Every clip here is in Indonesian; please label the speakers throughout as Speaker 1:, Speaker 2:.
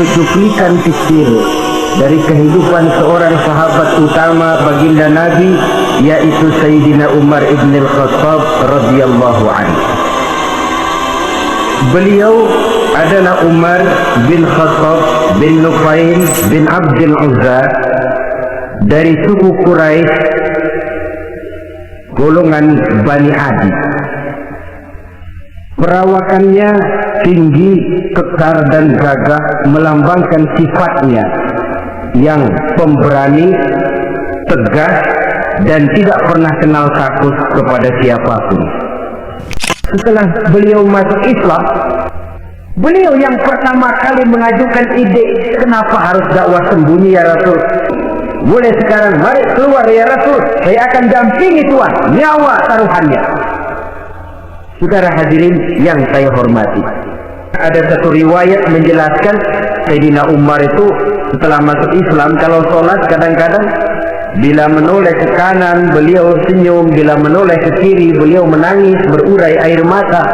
Speaker 1: satu cuplikan kecil dari kehidupan seorang sahabat utama baginda Nabi, yaitu Sayyidina Umar ibn al-Khattab radhiyallahu anhu. Beliau adalah Umar bin Khattab bin Nufail bin Abdul Uzza dari suku Quraisy golongan Bani Adi. Perawakannya tinggi, kekar dan gagah, melambangkan sifatnya yang pemberani, tegas, dan tidak pernah kenal takut kepada siapapun. Setelah beliau masuk Islam, beliau yang pertama kali mengajukan ide, kenapa harus dakwah sembunyi ya Rasul? Boleh sekarang, mari keluar ya Rasul, saya akan dampingi Tuhan, nyawa taruhannya. Saudara hadirin yang saya hormati, ada satu riwayat menjelaskan Sayyidina Umar itu setelah masuk Islam, kalau sholat kadang-kadang bila menoleh ke kanan beliau senyum, bila menoleh ke kiri beliau menangis berurai air mata.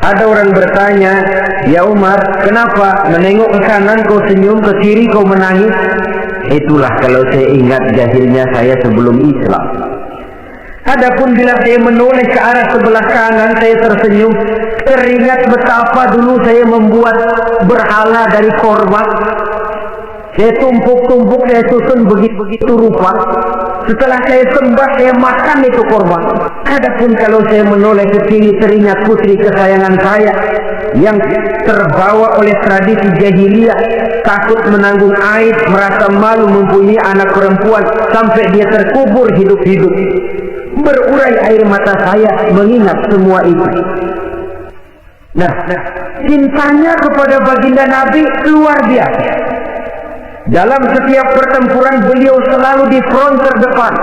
Speaker 1: Ada orang bertanya, ya Umar, kenapa menengok ke kanan kau senyum, ke kiri kau menangis? Itulah kalau saya ingat jahilnya saya sebelum Islam. Adapun bila saya menoleh ke arah sebelah kanan saya tersenyum, teringat betapa dulu saya membuat berhala dari korban. Saya tumpuk-tumpuk, saya susun begitu rupa. Setelah saya sembah, saya makan itu korban. Adapun kalau saya menoleh ke kiri, teringat putri kesayangan saya yang terbawa oleh tradisi jahiliyah, takut menanggung aib, merasa malu mempunyai anak perempuan, sampai dia terkubur hidup-hidup. Berurai air mata saya mengingat semua itu. Nah, cintanya kepada baginda Nabi luar biasa. Dalam setiap pertempuran beliau selalu di front terdepan.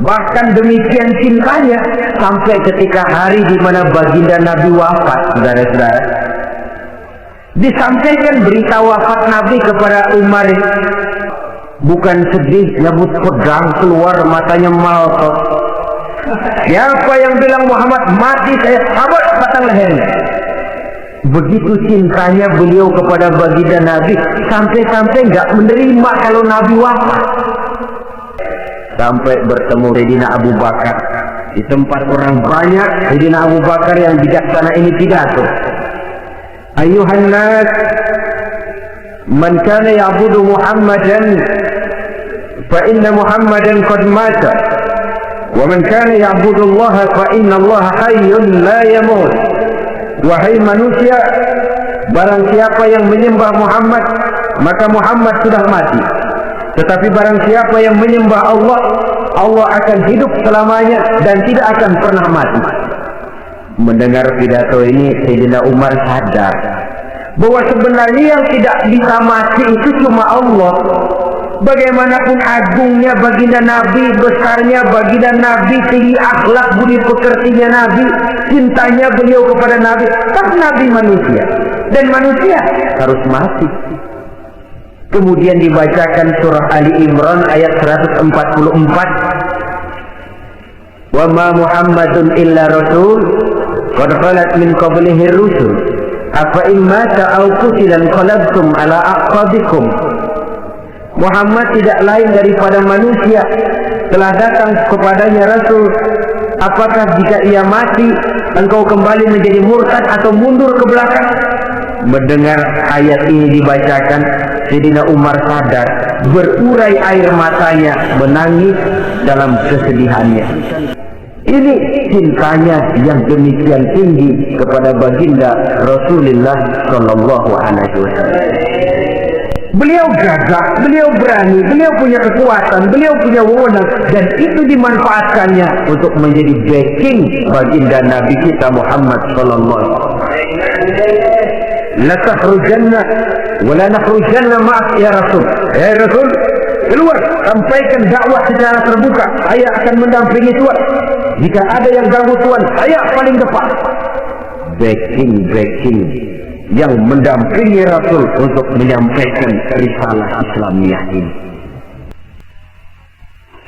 Speaker 1: Bahkan demikian cintanya sampai ketika hari di mana baginda Nabi wafat, saudara-saudara, disampaikan berita wafat Nabi kepada Umar. Bukan sedih, nyabut pedang keluar matanya melotot. Siapa yang bilang Muhammad mati, saya sabut batang lehernya. Begitu cintanya beliau kepada baginda Nabi, sampai-sampai nggak menerima kalau Nabi wafat. Sampai bertemu Sayyidina Abu Bakar di tempat orang banyak. Sayyidina Abu Bakar yang bijaksana ini pidato, Ayuhan nas, man kana ya'budu Muhammadan fa inna Muhammadan qad mata, wa man kana ya'budu Allah fa inna Allah hayyun la yamut. Wahai manusia, barang siapa yang menyembah Muhammad, maka Muhammad sudah mati. Tetapi barang siapa yang menyembah Allah, Allah akan hidup selamanya dan tidak akan pernah mati. Mendengar pidato ini, Sayyidina Umar sadar bahwa sebenarnya yang tidak bisa mati itu cuma Allah. Bagaimanapun agungnya baginda Nabi, besarnya baginda Nabi, tinggi akhlak budi pekertinya Nabi, cintanya beliau kepada Nabi, tapi Nabi manusia dan manusia harus mati. Kemudian dibacakan surah Ali Imran ayat 144. Wa ma Muhammadun illa rasul qad khalat min qablihi rusul afa in mata aw qutila qalabtum ala aqabikum. Muhammad tidak lain daripada manusia, telah datang kepadanya Rasul. Apakah jika ia mati, engkau kembali menjadi murtad atau mundur ke belakang? Mendengar ayat ini dibacakan, Sayyidina Umar sadar, berurai air matanya, menangis dalam kesedihannya. Ini cintanya yang demikian tinggi kepada baginda Rasulullah Sallallahu Alaihi Wasallam. Beliau gagah, beliau berani, beliau punya kekuatan, beliau punya wewenang, dan itu dimanfaatkannya untuk menjadi backing baginda Nabi kita Muhammad sallallahu alaihi wasallam. La takhrujanna wa la nakhrujanna ma'ak ya Rasul. Ya Rasul, keluar, sampaikan dakwah secara terbuka. Saya akan mendampingi Tuhan. Jika ada yang ganggu Tuhan, saya paling depan. Backing yang mendampingi Rasul untuk menyampaikan risalah Islamiyah ini.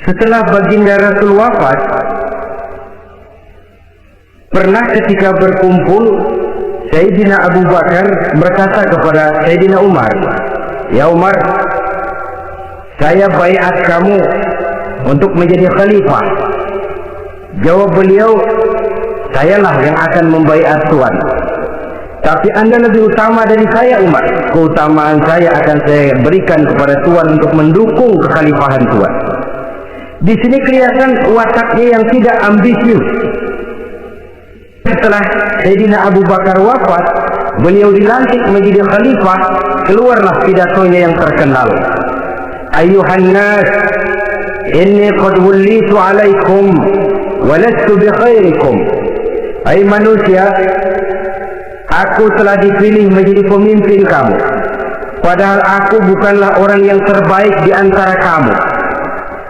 Speaker 1: Setelah baginda Rasul wafat, pernah ketika berkumpul Sayyidina Abu Bakar berkata kepada Sayyidina Umar, "Ya Umar, saya baiat kamu untuk menjadi khalifah." Jawab beliau, "Sayalah yang akan membaiat Tuan. Tapi Anda lebih utama dari saya, Umar. Keutamaan saya akan saya berikan kepada Tuan untuk mendukung kekhalifahan Tuan." Di sini kelihatan wataknya yang tidak ambisius. Setelah Sayyidina Abu Bakar wafat, beliau dilantik menjadi khalifah. Keluarlah pidatonya yang terkenal. "Ayuhan nas, inni qad wullitu alaikum wa lastu bi khairikum." Hai manusia, aku telah dipilih menjadi pemimpin kamu, padahal aku bukanlah orang yang terbaik di antara kamu.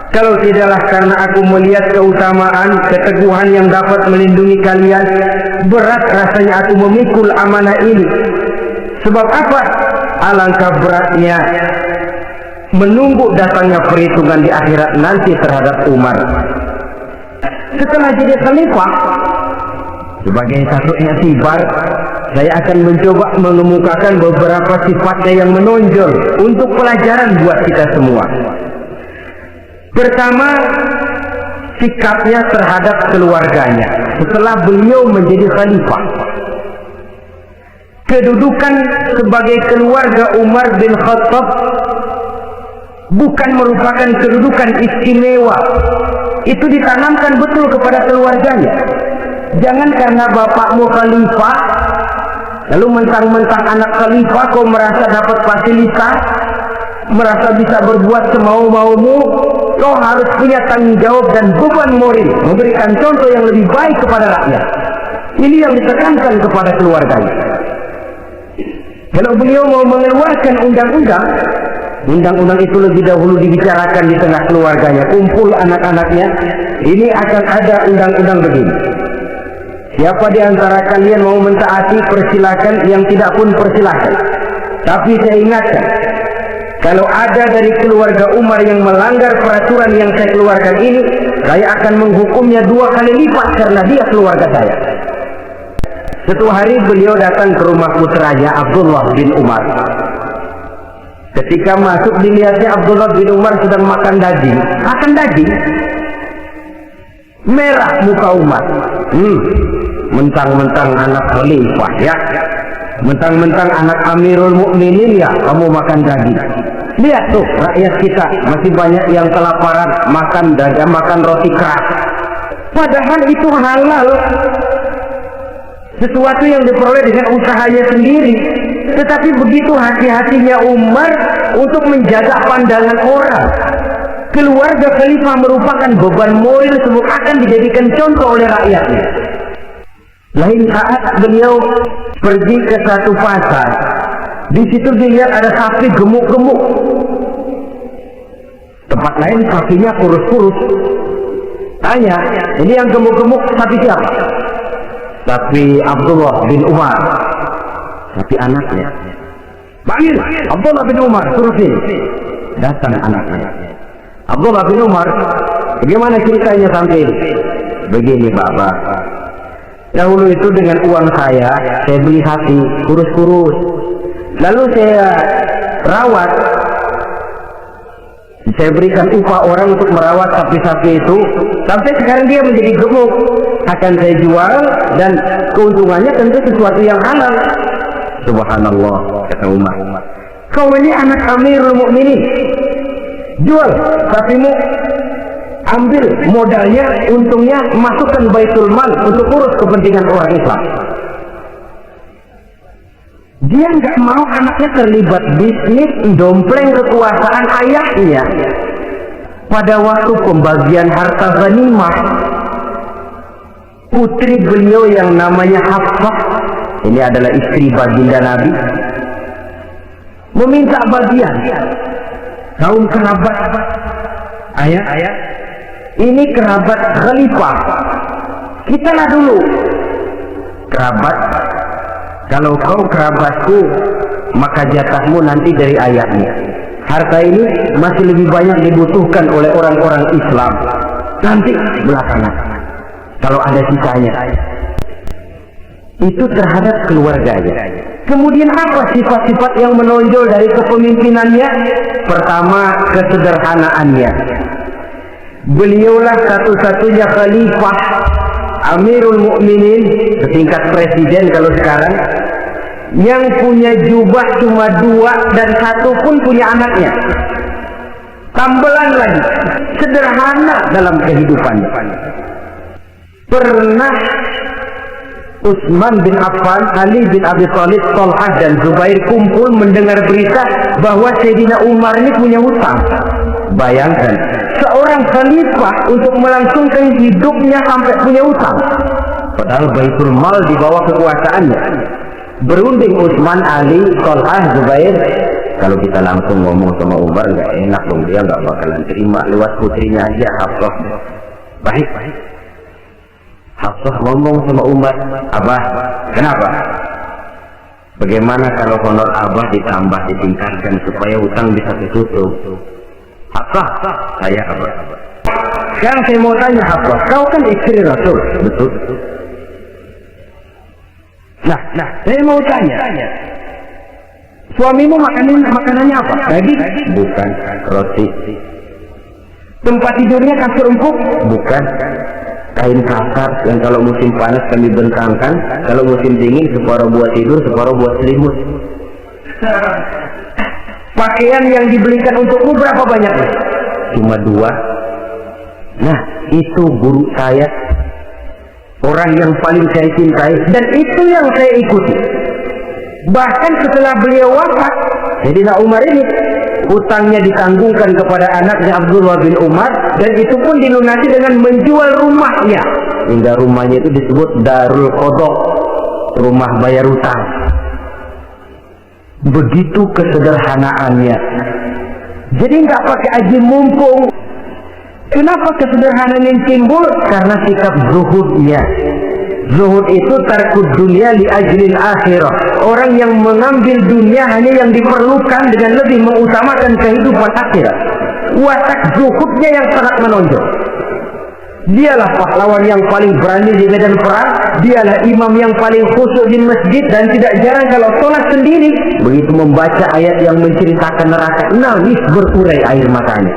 Speaker 1: Kalau tidaklah karena aku melihat keutamaan, keteguhan yang dapat melindungi kalian, berat rasanya aku memikul amanah ini. Sebab apa? Alangkah beratnya menunggu datangnya perhitungan di akhirat nanti terhadap Umar. Setelah jadi khalifah, sebagai satu iktibar, saya akan mencoba mengemukakan beberapa sifatnya yang menonjol untuk pelajaran buat kita semua. Pertama, sikapnya terhadap keluarganya setelah beliau menjadi khalifah. Kedudukan sebagai keluarga Umar bin Khattab bukan merupakan kedudukan istimewa. Itu ditanamkan betul kepada keluarganya. Jangan karena bapakmu khalifah, lalu mentang-mentang anak khalifah kau merasa dapat fasilitas, merasa bisa berbuat semau-maumu. Kau harus punya tanggung jawab dan beban moral, memberikan contoh yang lebih baik kepada rakyat. Ini yang ditekankan kepada keluarganya. Kalau beliau mau mengeluarkan undang-undang, undang-undang itu lebih dahulu dibicarakan di tengah keluarganya, kumpul anak-anaknya. Ini akan ada undang-undang begini. Siapa di antara kalian mau mentaati, persilakan. Yang tidak pun persilakan. Tapi saya ingatkan, kalau ada dari keluarga Umar yang melanggar peraturan yang saya keluarkan ini, saya akan menghukumnya 2 kali lipat karena dia keluarga saya. Suatu hari beliau datang ke rumah putranya Abdullah bin Umar. Ketika masuk dilihatnya Abdullah bin Umar sedang makan daging. Makan daging? Merah muka Umar. Mentang-mentang anak khalifah ya. Mentang-mentang anak Amirul Mukminin ya, kamu makan daging. Lihat tuh, rakyat kita masih banyak yang kelaparan, makan daging, makan roti keras. Padahal itu halal. Sesuatu yang diperoleh dengan usahanya sendiri. Tetapi begitu hati-hatinya Umar untuk menjaga pandangan orang. Keluarga khalifah merupakan beban moral semua akan dijadikan contoh oleh rakyatnya. Lain saat beliau pergi ke satu pasar. Di situ dilihat ada sapi gemuk-gemuk. Tempat lain sapinya kurus-kurus. Tanya, ini yang gemuk-gemuk sapi siapa? Sapi Abdullah bin Umar. Sapi anaknya. Panggil Abdullah bin Umar, suruh sini. Datang anaknya. Abdullah bin Umar, bagaimana ceritanya sampai ini? Begini Bapak. Dahulu itu dengan uang saya beli sapi kurus-kurus. Lalu saya rawat. Saya berikan upah orang untuk merawat sapi-sapi itu. Sampai sekarang dia menjadi gemuk. Akan saya jual dan keuntungannya tentu sesuatu yang halal. Subhanallah, kata Umar. Kau ini anak Amirul Mukminin. Jual sapimu. Ambil modalnya, untungnya masukkan baitul mal untuk urus kepentingan orang Islam. Dia nggak mau anaknya terlibat bisnis, dompleng kekuasaan ayahnya. Pada waktu pembagian harta ghanimah, putri beliau yang namanya Hafsah, ini adalah istri baginda Nabi, meminta bagian. Kaum kerabat, ayah, ini kerabat khalifah. Kita lah dulu kerabat. Kalau kau kerabatku, maka jatahmu nanti dari ayahnya. Harta ini masih lebih banyak dibutuhkan oleh orang-orang Islam. Nanti belakangan, kalau ada sisanya. itu terhadap keluarganya. Kemudian apa sifat-sifat yang menonjol dari kepemimpinannya? Pertama, kesederhanaannya. Beliaulah satu-satunya khalifah, Amirul Mukminin, setingkat presiden kalau sekarang, yang punya jubah cuma 2 dan 1 pun punya anaknya. Tambelan lagi, sederhana dalam kehidupannya. Pernah Utsman bin Affan, Ali bin Abi Thalib, Thalhah dan Zubair kumpul mendengar berita bahwa Sayyidina Umar ini punya hutang. Bayangkan, seorang khalifah untuk melangsungkan hidupnya sampai punya hutang. Padahal Baitul Mal di bawah kekuasaannya. Berunding Utsman, Ali, Thalhah, Zubair. Kalau kita langsung ngomong sama Umar nggak enak dong, dia nggak bakalan terima. Lewat putrinya aja, Hafsah. Baik. Hafsah ngomong sama Umar, Abah, kenapa? Bagaimana kalau honor Abah ditambah, ditingkatkan supaya hutang bisa ditutup? Hafsah, saya Abah. Sekarang saya mau tanya Hafsah, kau kan istri Rasul, betul? Nah, saya mau tanya, suamimu makanannya apa? Daging? Bukan. Roti. Tempat tidurnya kasur empuk? Bukan. Kain kasar yang kalau musim panas kami bentangkan, kalau musim dingin separuh buat tidur, separuh buat selimut. Pakaian yang dibelikan untukmu berapa banyaknya? Cuma 2. Nah, itu guru saya, orang yang paling saya cintai, dan itu yang saya ikuti. Bahkan setelah beliau wafat, Sayyidina Umar ini hutangnya ditanggungkan kepada anaknya Abdullah bin Umar, dan itu pun dilunasi dengan menjual rumahnya, hingga rumahnya itu disebut Darul Qadha, rumah bayar hutang. Begitu kesederhanaannya. Jadi nggak pakai aji mumpung. Kenapa kesederhanaan yang timbul? Karena sikap zuhudnya. Zuhud itu tarkud dunia li ajlil akhirah. Orang yang mengambil dunia hanya yang diperlukan dengan lebih mengutamakan kehidupan akhirat. Watak zuhudnya yang sangat menonjol. Dialah pahlawan yang paling berani di medan perang. Dialah imam yang paling khusyuk di masjid, dan tidak jarang kalau sholat sendiri, begitu membaca ayat yang menceritakan neraka, nangis berurai air matanya.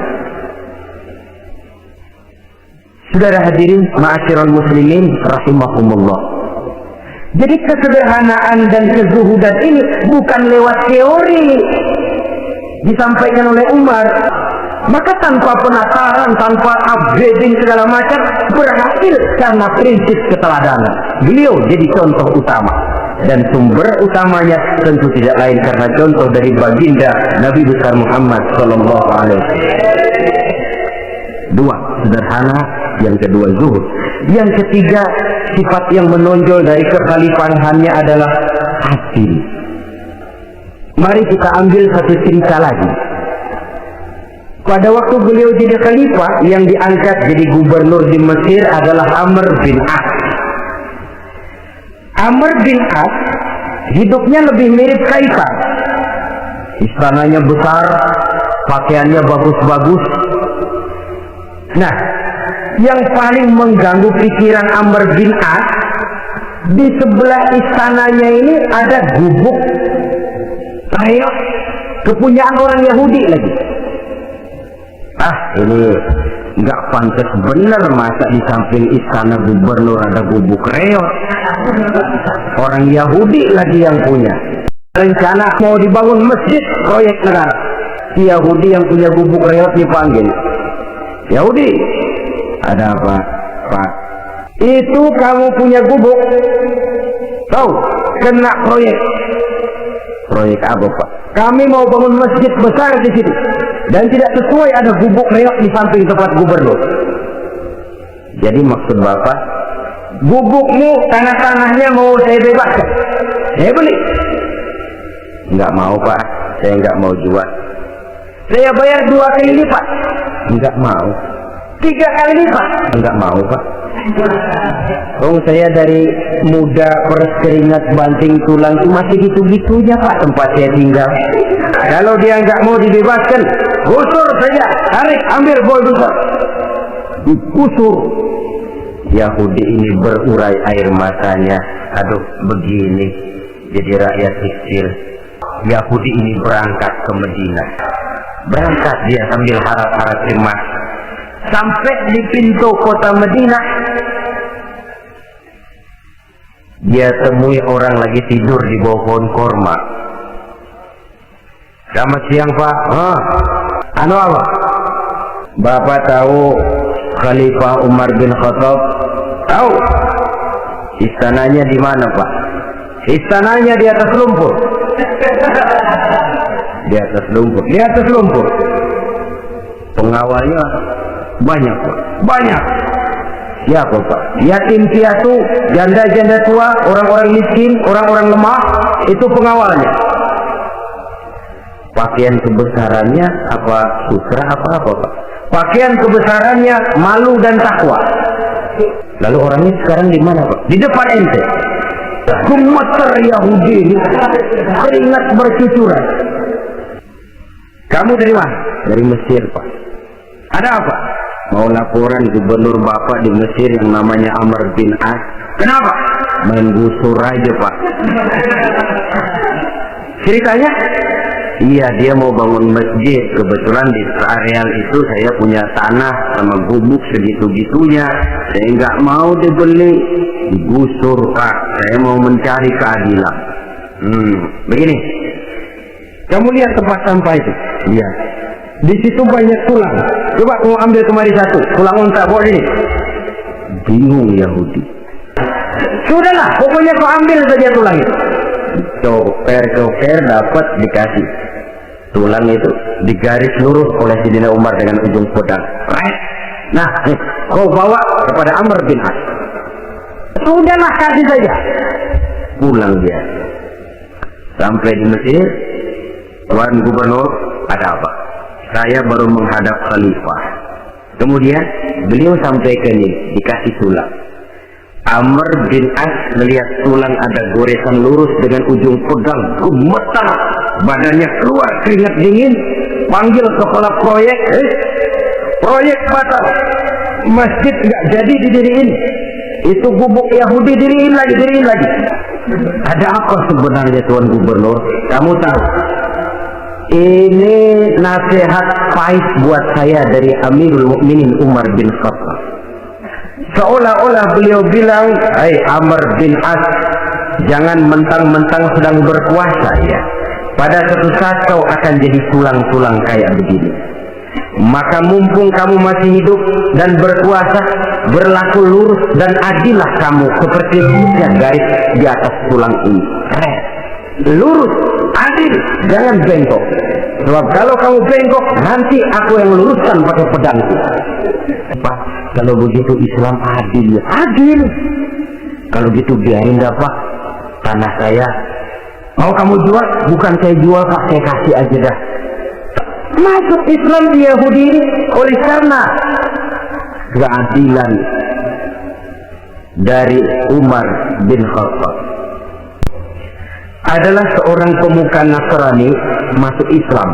Speaker 1: Saudara hadirin, ma'asyiral muslimin rahimakumullah. Jadi kesederhanaan dan kezuhudan ini bukan lewat teori disampaikan oleh Umar. Maka tanpa penasaran, tanpa upgrading segala macam, berhasil karena prinsip keteladanan. Beliau jadi contoh utama. Dan sumber utamanya tentu tidak lain karena contoh dari baginda Nabi besar Muhammad sallallahu alaihi wasallam. 2, sederhana. Yang kedua, zuhud. Yang ketiga, sifat yang menonjol dari kekhalifahannya adalah adil. Mari kita ambil satu cerita lagi. Pada waktu beliau jadi khalifah, yang diangkat jadi gubernur di Mesir adalah Amr bin As. Amr bin As hidupnya lebih mirip kaisar. Istananya besar, pakaiannya bagus-bagus. Nah, yang paling mengganggu pikiran Amr bin As, di sebelah istananya ini ada gubuk reok kepunyaan orang Yahudi lagi. Ini nggak pantas benar, masa di samping istana gubernur ada gubuk reok. Orang Yahudi lagi yang punya. Rencana mau dibangun masjid proyek negara. Si Yahudi yang punya gubuk reok dipanggil. Yahudi, ada apa, Pak? Itu kamu punya gubuk, tahu? Kena proyek. Proyek apa, Pak? Kami mau bangun masjid besar di situ, dan tidak sesuai ada gubuk reok di samping tempat gubernur. Jadi maksud Bapak, gubukmu, tanah-tanahnya mau saya bebaskan, saya beli. Enggak mau, Pak, saya enggak mau jual. Saya bayar 2 kali lipat. Enggak mau. 3 kali lipat. Enggak mau, Pak. Saya dari muda peres keringat banting tulang itu masih gitu-gitunya, Pak, tempat saya tinggal. Kalau dia enggak mau dibebaskan, gusur saja, tarik, ambil bulldozer, digusur. Yahudi ini berurai air matanya. Aduh, begini jadi rakyat kecil. Yahudi ini berangkat ke Madinah. Berangkat dia sambil harap-harap cemas. Sampai di pintu kota Madinah, dia temui orang lagi tidur di bawah pohon korma. Selamat siang, Pak. Anu apa? Bapak tahu Khalifah Umar bin Khattab? Tahu. Istananya di mana, Pak? Istananya di atas lumpur. Di atas lumpur. Di atas lumpur. Pengawalnya banyak, Pak. Banyak. Siapa, Pak? Yatim piatu, janda-janda tua, orang-orang miskin, orang-orang lemah, itu pengawalnya. Pakaian kebesarannya apa sutra apa-apa, Pak? Pakaian kebesarannya malu dan takwa. Lalu orangnya sekarang di mana, Pak? Di depan ente. Gemeter Yahudi ini, keringat bercucuran. Kamu dari mana? Dari Mesir, Pak. Ada apa? Mau laporan gubernur Bapak di Mesir yang namanya Amr bin As. Kenapa? Main gusur aja, Pak. Ceritanya? Iya, dia mau bangun masjid. Kebetulan di areal itu saya punya tanah sama gubuk segitu-gitunya. Saya nggak mau dibeli, digusur, Pak. Saya mau mencari keadilan. Begini. Kamu lihat tempat sampah itu? Iya. Di situ banyak tulang. Coba kamu ambil kemari satu. Tulang unta, bawa ini. Bingung Yahudi. Sudahlah, pokoknya kau ambil saja tulang itu. Coper dapat dikasih. Tulang itu digaris lurus oleh Sidina Umar dengan ujung pedang. Nah, kau bawa kepada Amr bin As. Sudahlah, kasih saja. Pulang dia. Sampai di Mesir, Tuan Gubernur, ada apa? Saya baru menghadap Khalifah. Kemudian beliau sampaikan ini, dikasih tulang. Amr bin As melihat tulang ada goresan lurus dengan ujung pedang, gemetar, badannya keluar keringat dingin, panggil kepala proyek, proyek batal, masjid nggak jadi didiriin, itu gubuk Yahudi diriin lagi. Ada apa sebenarnya, Tuan Gubernur? Kamu tahu? Ini nasihat pahit buat saya dari Amirul Mukminin Umar bin Khattab. Seolah-olah beliau bilang, "Hai Amr bin As, jangan mentang-mentang sedang berkuasa ya. Pada suatu saat kau akan jadi tulang-tulang kayak begini. Maka mumpung kamu masih hidup dan berkuasa, berlaku lurus dan adillah kamu seperti garis di atas tulang ini. Lurus, adil, jangan bengkok. Sebab kalau kamu bengkok, nanti aku yang luruskan pakai pedangku." Pak, kalau begitu Islam adil ya? Adil. Kalau gitu biarin dah, Pak. Tanah saya mau kamu jual? Bukan saya jual, Pak, saya kasih aja dah. Masuk Islam di Yahudi ini oleh karena keadilan dari Umar bin Khattab. Adalah seorang pemuka Nasrani masuk Islam,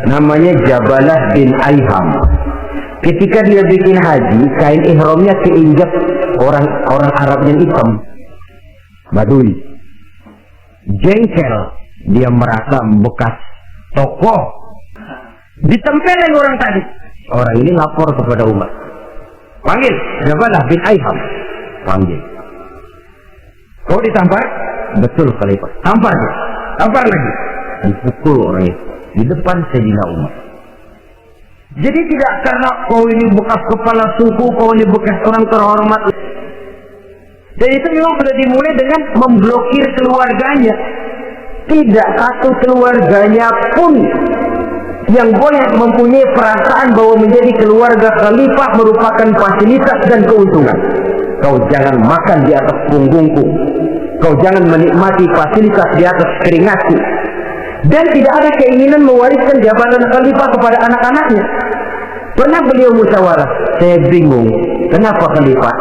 Speaker 1: namanya Jabalah bin Aiham. Ketika dia bikin haji, kain ihramnya keinjak orang Arab yang hitam, Badui. Jengkel, dia merasa bekas tokoh ditempelin orang tadi. Orang ini lapor kepada Umar. Panggil Jabalah bin Aiham. Panggil. Kau ditampar? Betul, Khalifah. Tampar dia. Tampar lagi. Dipukul orang itu di depan Sayyidina Umar. Jadi tidak karena kau ini bekas kepala suku, kau ini bekas orang terhormat. Dan itu memang sudah dimulai dengan memblokir keluarganya. Tidak satu keluarganya pun yang boleh mempunyai perasaan bahwa menjadi keluarga khalifah merupakan fasilitas dan keuntungan. Kau jangan makan di atas punggungku. Kau jangan menikmati fasilitas di atas keringatku. Dan tidak ada keinginan mewariskan jabatan khalifah kepada anak-anaknya. Pernah beliau musyawarah, saya bingung, kenapa khalifah?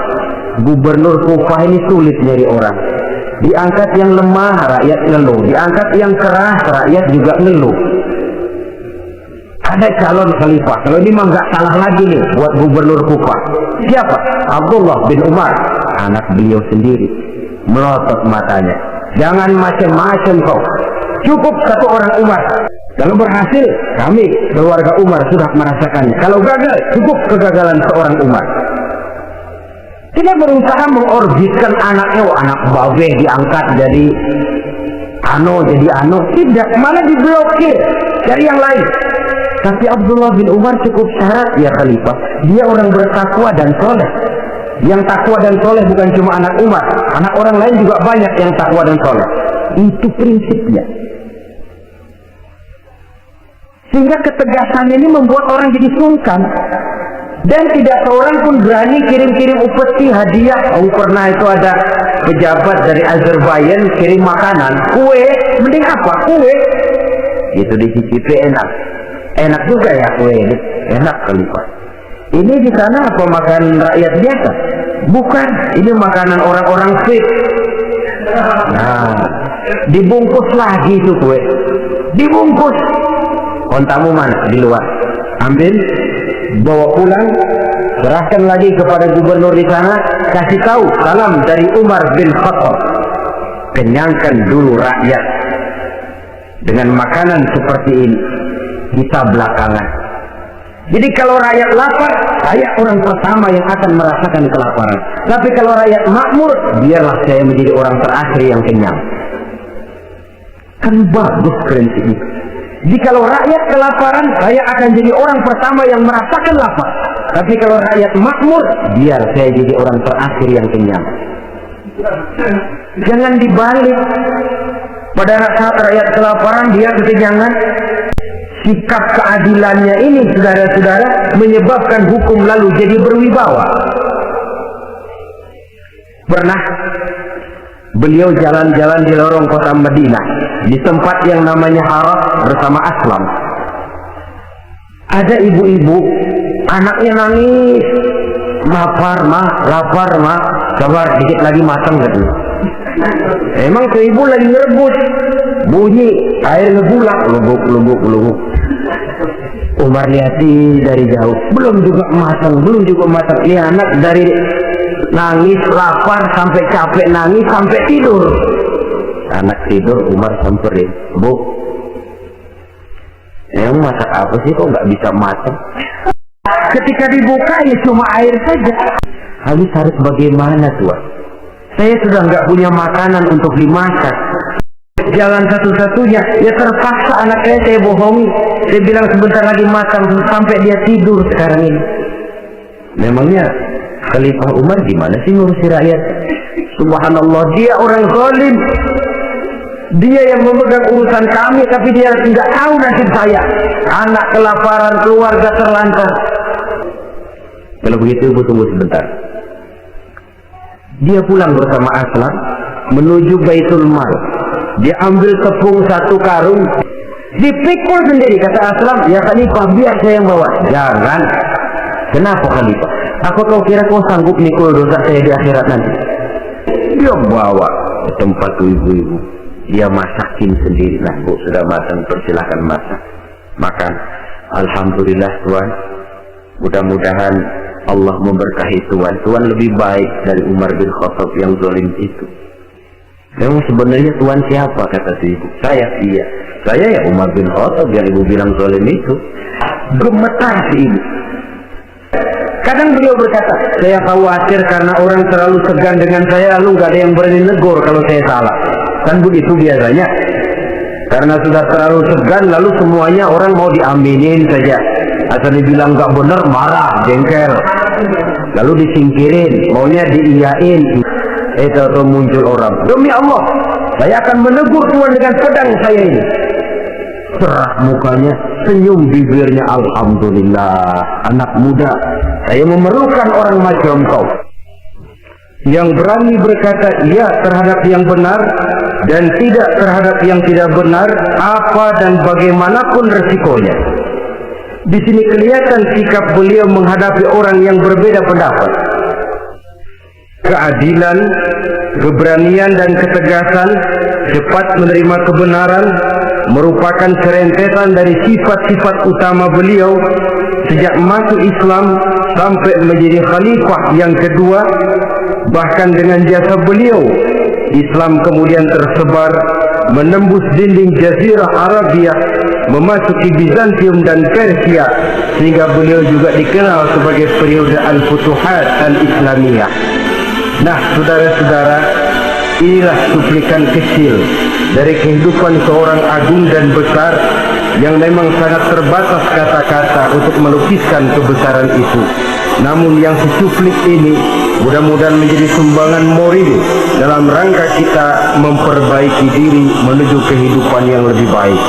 Speaker 1: Gubernur Kufah ini sulit nyari orang. Diangkat yang lemah, rakyat ngeluh. Diangkat yang keras, rakyat juga ngeluh. ada calon khalifah. Kalau ini mah nggak salah lagi nih buat gubernur Kufah. Siapa? Abdullah bin Umar, anak beliau sendiri. Melotot matanya. Jangan macam-macam kau. Cukup satu orang Umar. Kalau berhasil, kami keluarga Umar sudah merasakannya. Kalau gagal, cukup kegagalan seorang Umar. Tidak berusaha mengorbitkan anaknya, anak babe diangkat jadi ano. Tidak, malah diblokir dari yang lain. Tapi Abdullah bin Umar cukup syarat ya khalifah. Dia orang bertakwa dan soleh. Yang takwa dan soleh bukan cuma anak Umar, anak orang lain juga banyak yang takwa dan soleh. Itu prinsipnya. Sehingga ketegasan ini membuat orang jadi sungkan. Dan tidak seorang pun berani kirim-kirim upeti hadiah. Pernah itu ada pejabat dari Azerbaijan kirim makanan, kue, mending apa? Kue. Itu dicicipi enak. Enak juga ya kue ini. Enak khalifah. Ini di sana apa makan rakyat biasa? Bukan, ini makanan orang-orang fit. Nah, dibungkus lagi itu kue. Dibungkus. Kontamu mana? Di luar. Ambil, bawa pulang, serahkan lagi kepada gubernur di sana, kasih tahu salam dari Umar bin Khattab. Kenyangkan dulu rakyat dengan makanan seperti ini. Kita belakangan. Jadi kalau rakyat lapar, saya orang pertama yang akan merasakan kelaparan. Tapi kalau rakyat makmur, biarlah saya menjadi orang terakhir yang kenyang. Kan bagus prinsip itu. Jadi kalau rakyat kelaparan, saya akan jadi orang pertama yang merasakan lapar. Tapi kalau rakyat makmur, biar saya jadi orang terakhir yang kenyang. Jangan dibalik. Pada saat rakyat kelaparan, dia kekenyangan. Sikap keadilannya ini, saudara-saudara, menyebabkan hukum lalu jadi berwibawa. Pernah beliau jalan-jalan di lorong kota Madinah, di tempat yang namanya Harah bersama Aslam. Ada ibu-ibu, anaknya nangis, lapar mah, sabar dikit lagi matang gitu. Emang tuh ibu lagi ngerebus, bunyi air ngebulak, lubuk. Umar lihati dari jauh, belum juga matang. Ini anak dari nangis, lapar, sampai capek nangis, sampai tidur. Anak tidur, Umar samperin, Bu, yang masak apa sih kok nggak bisa matang? Ketika dibuka ya cuma air saja. Harus bagaimana tuan? Saya sudah nggak punya makanan untuk dimasak. Jalan satu-satunya, ya terpaksa anak saya bohongi. Saya bilang sebentar lagi matang, sampai dia tidur sekarang ini. Memangnya Khalifah Umar gimana sih ngurusi rakyat? Subhanallah, dia orang zalim. Dia yang memegang urusan kami, tapi dia tidak tahu nasib saya. Anak kelaparan, keluarga terlantar. Kalau begitu ibu tunggu sebentar. Dia pulang bersama Aslam menuju Baitul Mal. Dia ambil tepung 1 karung, dipikul sendiri. Kata Aslam, ya Khalifah, biar saya yang bawa. Jangan. Kenapa Khalifah? Aku kau kira kau sanggup nikul dosa saya di akhirat nanti? Dia bawa ke tempat ibu-ibu. Dia masakin sendiri. Nah, Bu, sudah matang, persilahkan masak. Makan. Alhamdulillah Tuhan. Mudah-mudahan Allah memberkahi Tuhan. Tuhan lebih baik dari Umar bin Khattab yang zalim itu. Memang sebenarnya Tuhan siapa, kata si ibu? Saya, iya. Saya ya Umar bin Khattab yang ibu bilang zalim itu. Gemetar si ibu. Kadang beliau berkata, saya khawatir karena orang terlalu segan dengan saya, lalu gak ada yang berani negur kalau saya salah. Kan begitu biasanya. Karena sudah terlalu segan, lalu semuanya orang mau diaminin saja. Asal dibilang gak benar, marah, jengkel. Lalu disingkirin, maunya diiyain. Itu muncul orang. Demi Allah, saya akan menegur Tuhan dengan pedang saya ini. Cerah mukanya, senyum bibirnya, Alhamdulillah. Anak muda, saya memerlukan orang macam kau, yang berani berkata iya terhadap yang benar dan tidak terhadap yang tidak benar, apa dan bagaimanapun resikonya. Di sini kelihatan sikap beliau menghadapi orang yang berbeda pendapat. Keadilan, keberanian dan ketegasan, cepat menerima kebenaran, merupakan serentetan dari sifat-sifat utama beliau sejak masuk Islam sampai menjadi khalifah yang kedua. Bahkan dengan jasa beliau, Islam kemudian tersebar menembus dinding Jazirah Arabia, memasuki Bizantium dan Persia, sehingga beliau juga dikenal sebagai periode Al-Futuhat Al-Islamiyah. Nah, saudara-saudara, inilah cuplikan kecil dari kehidupan seorang agung dan besar yang memang sangat terbatas kata-kata untuk melukiskan kebesaran itu. Namun yang secuplik ini mudah-mudahan menjadi sumbangan moral dalam rangka kita memperbaiki diri menuju kehidupan yang lebih baik.